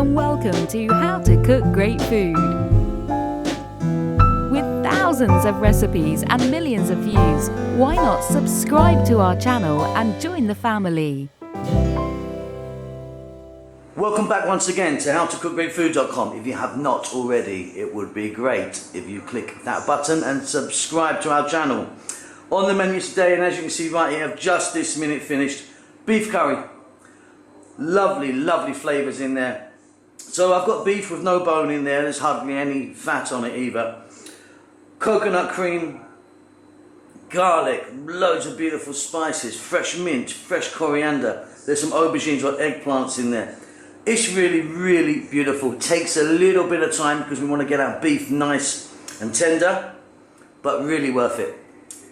and welcome to How to Cook Great Food. With thousands of recipes and millions of views, why not subscribe to our channel and join the family? Welcome back once again to howtocookgreatfood.com. If you have not already, it would be great if you click that button and subscribe to our channel. On the menu today, and as you can see right here, I've just this minute finished beef curry. Lovely, lovely flavours in there. So I've got beef with no bone in there, there's hardly any fat on it either. Coconut cream, garlic, loads of beautiful spices, fresh mint, fresh coriander. There's some aubergines or eggplants in there. It's really, really beautiful. It takes a little bit of time because we want to get our beef nice and tender, but really worth it.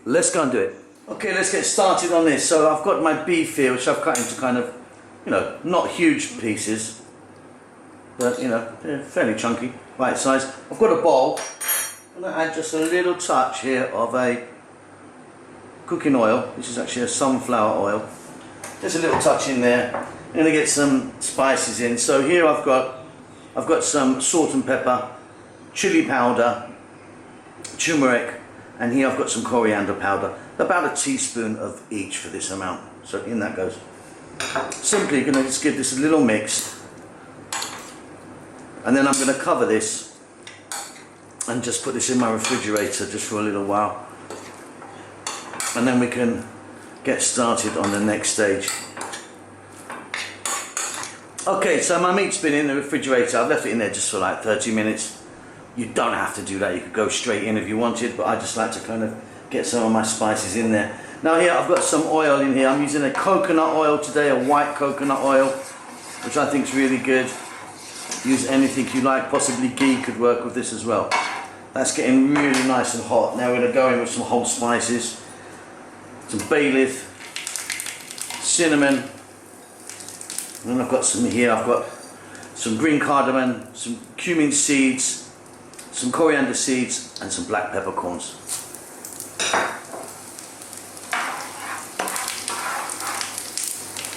Let's go and do it. Okay, let's get started on this. So I've got my beef here, which I've cut into kind of, not huge pieces, but they're fairly chunky, right size. I've got a bowl. I'm going to add just a little touch here of a cooking oil, which is actually a sunflower oil. Just a little touch in there. I'm going to get some spices in. So here I've got some salt and pepper, chili powder, turmeric, and here I've got some coriander powder. About a teaspoon of each for this amount. So in that goes. Simply going to just give this a little mix, and then I'm going to cover this and just put this in my refrigerator just for a little while, and then we can get started on the next stage. Okay, so my meat's been in the refrigerator. I've left it in there just for like 30 minutes. You don't have to do that, you could go straight in if you wanted, but I just like to kind of get some of my spices in there. Now here I've got some oil in here. I'm using a coconut oil today, a white coconut oil, which I think is really good. Use anything you like, possibly ghee could work with this as well. That's getting really nice and hot. Now we're going to go in with some whole spices, some bay leaf, cinnamon, and then I've got some here, I've got some green cardamom, some cumin seeds, some coriander seeds, and some black peppercorns.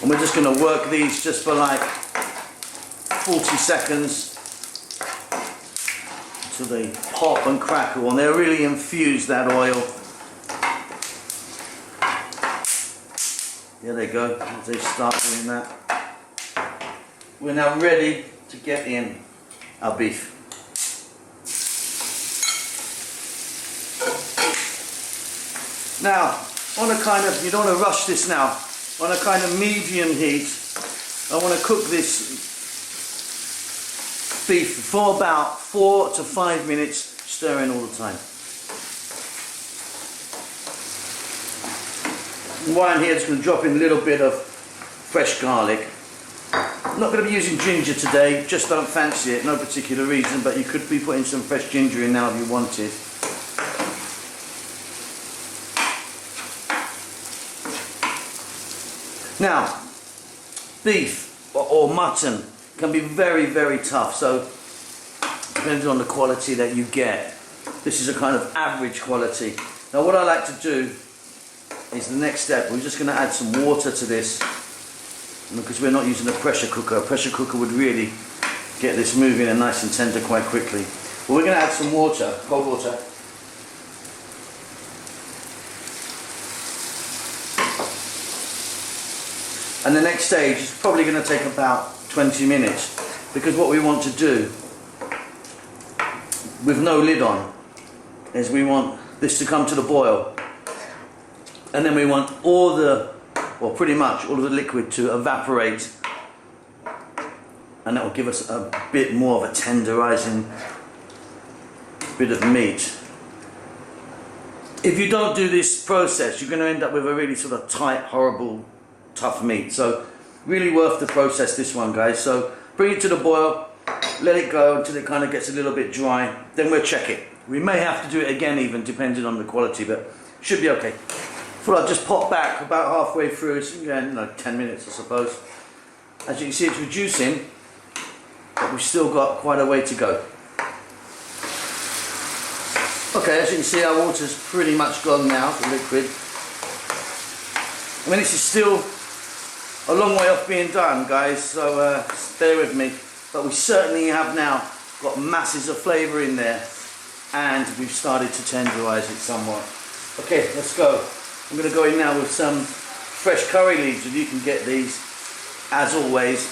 And we're just going to work these just for like 40 seconds until they pop and crackle, and they'll really infuse that oil. There they go, as they start doing that. We're now ready to get in our beef. Now, you don't want to rush this now. On a kind of medium heat, I want to cook this beef for about 4 to 5 minutes, stirring all the time. And while I'm here, I'm just going to drop in a little bit of fresh garlic. I'm not going to be using ginger today, just don't fancy it, no particular reason, but you could be putting some fresh ginger in now if you wanted. Now, beef or mutton can be very, very tough, so depending on the quality that you get, this is a kind of average quality. Now what I like to do is the next step, we're just going to add some water to this, because we're not using a pressure cooker. A pressure cooker would really get this moving and nice and tender quite quickly. But we're going to add some water, cold water. And the next stage is probably going to take about 20 minutes, because what we want to do with no lid on is we want this to come to the boil, and then we want pretty much all of the liquid to evaporate, and that will give us a bit more of a tenderizing bit of meat. If you don't do this process, you're going to end up with a really sort of tight, horrible, tough meat. So really worth the process, this one, guys. So bring it to the boil, let it go until it kind of gets a little bit dry, then we'll check it. We may have to do it again, even depending on the quality, but should be okay. So I'll just pop back about halfway through. It's 10 minutes, I suppose. As you can see, it's reducing, but we've still got quite a way to go. Okay, as you can see, our water's pretty much gone now, the liquid. I mean, this is still a long way off being done, guys, so stay with me. but we certainly have now got masses of flavour in there, and we've started to tenderise it somewhat. Okay, let's go. I'm going to go in now with some fresh curry leaves, and you can get these, as always.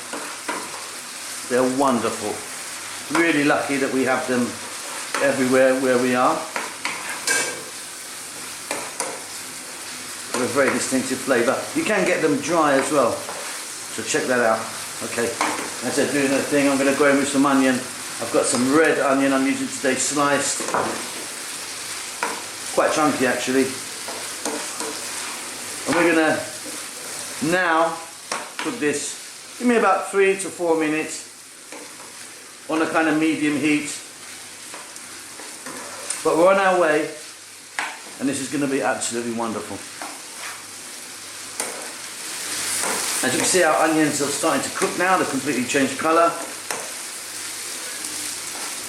They're wonderful. Really lucky that we have them everywhere where we are. Got a very distinctive flavour. You can get them dry as well, so check that out. Okay, as they're doing their thing, I'm going to go in with some onion. I've got some red onion I'm using today, sliced. Quite chunky actually. And we're going to now cook this, give me about 3 to 4 minutes on a kind of medium heat. But we're on our way, and this is going to be absolutely wonderful. As you can see, our onions are starting to cook now. They've completely changed colour.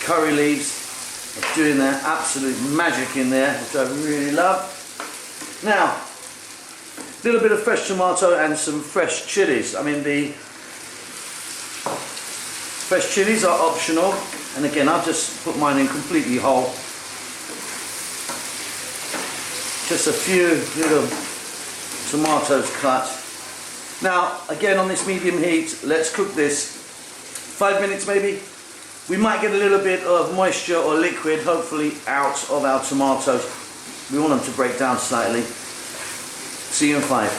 Curry leaves are doing their absolute magic in there, which I really love. Now, a little bit of fresh tomato and some fresh chilies. I mean, the fresh chilies are optional, and again, I've just put mine in completely whole. Just a few little tomatoes cut. Now, again, on this medium heat, let's cook this 5 minutes maybe. We might get a little bit of moisture or liquid, hopefully, out of our tomatoes. We want them to break down slightly. See you in 5.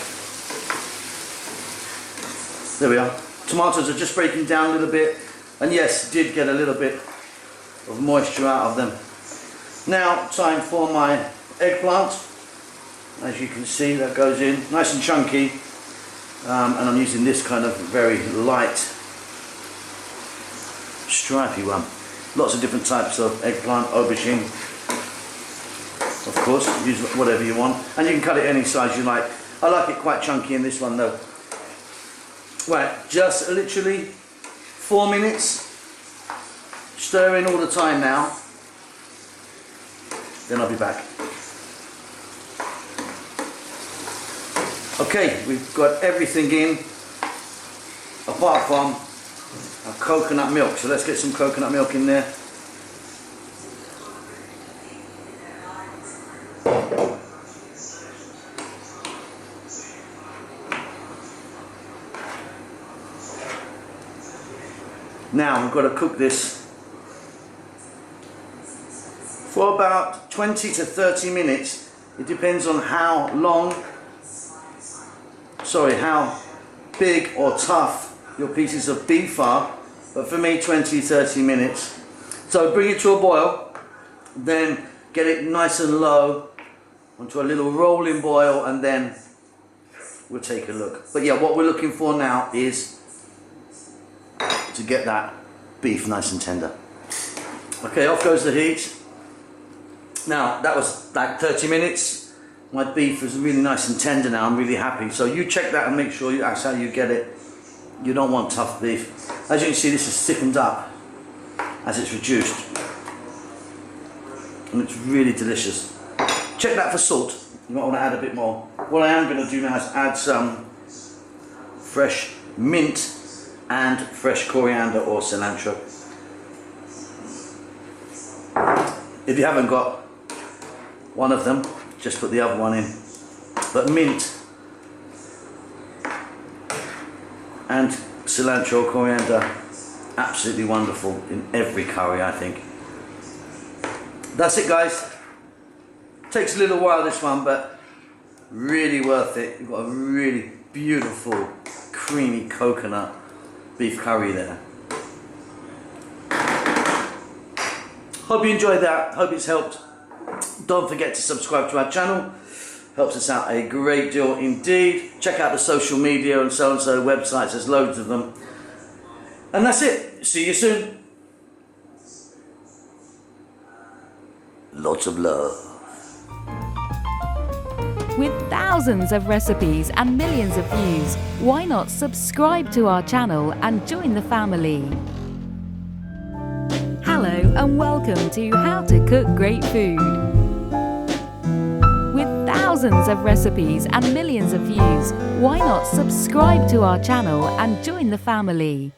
There we are. Tomatoes are just breaking down a little bit, and yes, did get a little bit of moisture out of them. Now, time for my eggplant. As you can see, that goes in nice and chunky, and I'm using this kind of very light, stripy one. Lots of different types of eggplant, aubergine. Of course, use whatever you want, and you can cut it any size you like. I like it quite chunky in this one though. Right, just literally 4 minutes. Stirring all the time now. Then I'll be back. Okay, we've got everything in, apart from our coconut milk. So let's get some coconut milk in there. Now we've got to cook this for about 20 to 30 minutes. It depends on how big or tough your pieces of beef are, but for me 20-30 minutes. So bring it to a boil, then get it nice and low onto a little rolling boil, and then we'll take a look. But yeah, what we're looking for now is to get that beef nice and tender. Okay, off goes the heat. Now that was like 30 minutes. My beef is really nice and tender now. I'm really happy. So you check that and make sure that's how you get it. You don't want tough beef. As you can see, this is thickened up as it's reduced, and it's really delicious. Check that for salt. You might want to add a bit more. What I am going to do now is add some fresh mint and fresh coriander or cilantro. If you haven't got one of them, just put the other one in. But mint and cilantro, coriander, absolutely wonderful in every curry, I think. That's it, guys. Takes a little while, this one, but really worth it. You've got a really beautiful, creamy coconut beef curry there. Hope you enjoyed that. Hope it's helped. Don't forget to subscribe to our channel. Helps us out a great deal indeed. Check out the social media and so websites. There's loads of them. And that's it. See you soon. Lots of love. With thousands of recipes and millions of views, why not subscribe to our channel and join the family? Hello and welcome to How to Cook Great Food. With thousands of recipes and millions of views, why not subscribe to our channel and join the family?